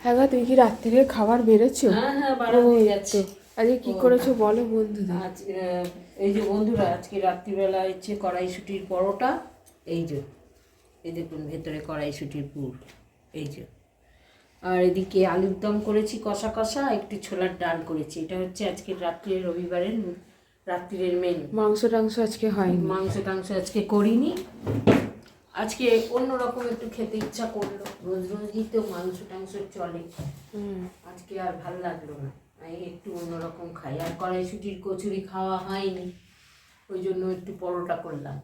হ্যাঁ গো, তুমি কি রাত্রে খাবার বেড়েছো? হ্যাঁ হ্যাঁ, বাড়ানো হয়ে যাচ্ছে। আজকে কি করেছো বলো বন্ধুদের। আজ এই যে বন্ধুরা, আজকে রাত্রিবেলা হচ্ছে কড়াইশুটির পরোটা। এই যে এই দেখুন ভেতরে কড়াইশুটির পুর, এই যে। আর এদিকে আলুর দম করেছি কষা কষা, একটু ছোলার ডাল করেছি। এটা হচ্ছে আজকের রাত্রের, রবিবারের রাত্রির মেনু। মাংস টাংস আজকে হয়নি? মাংস টাংস আজকে করিনি। আজকে অন্যরকম একটু খেতে ইচ্ছা করলো, রোজ রোজই তো মাংস টাংস চলে। আজকে আর ভাল লাগলো না, আমি একটু অন্যরকম খাই। আর কড়াইশুটির কচুরি খাওয়া হয়নি, ওই জন্য একটু পরোটা করলাম।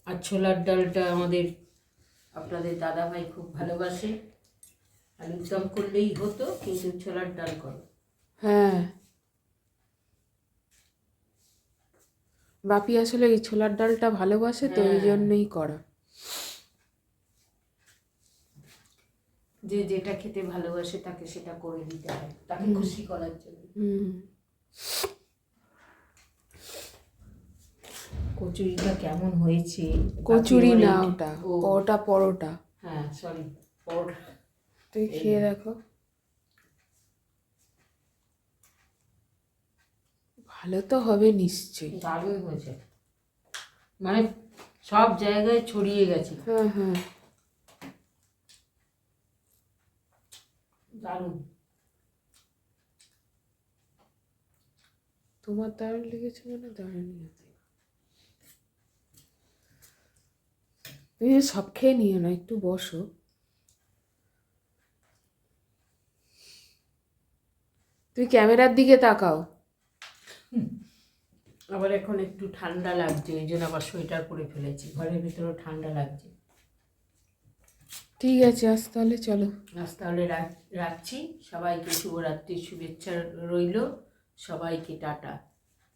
আর ছোলার ডালটা আমাদের আপনাদের দাদাভাই খুব ভালোবাসে। আলুর দম করলেই হতো, কিন্তু ছোলার ডাল করো। হ্যাঁ, বাপি আসলে এই ছোলার ডালটা ভালোবাসে তো, এই জন্যই করা। যে যেটা খেতে ভালোবাসে তাকে সেটা করে দিতে হয়, তাকে খুশি করার জন্য। কচুরিটা কেমন হয়েছে? কচুরি না, ওটা পরোটা। পরোটা, হ্যাঁ সরি, পরোটা। তুই খেয়ে দেখো, ভালো তো হবে নিশ্চয়ই। দারুণ হয়েছে, মানে সব জায়গায় ছড়িয়ে গেছে। হ্যাঁ হ্যাঁ, দারুণ। তোমার দারুণ লেগেছে মানে দারুণই আছে। তুমি সব খেয়ে নিও না, একটু বসো। তুই ক্যামেরার দিকে তাকাও। আবার এখন একটু ঠান্ডা লাগছে, এই জন্য আবার সোয়েটার পরে ফেলেছি, ঘরের ভিতরেও ঠান্ডা লাগছে। ঠিক আছে, আজ তাহলে চলো। আজ তাহলে রাখছি। সবাইকে শুভরাত্রির শুভেচ্ছা রইল। সবাইকে টাটা।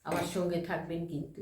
আমার সঙ্গে থাকবেন কিন্তু।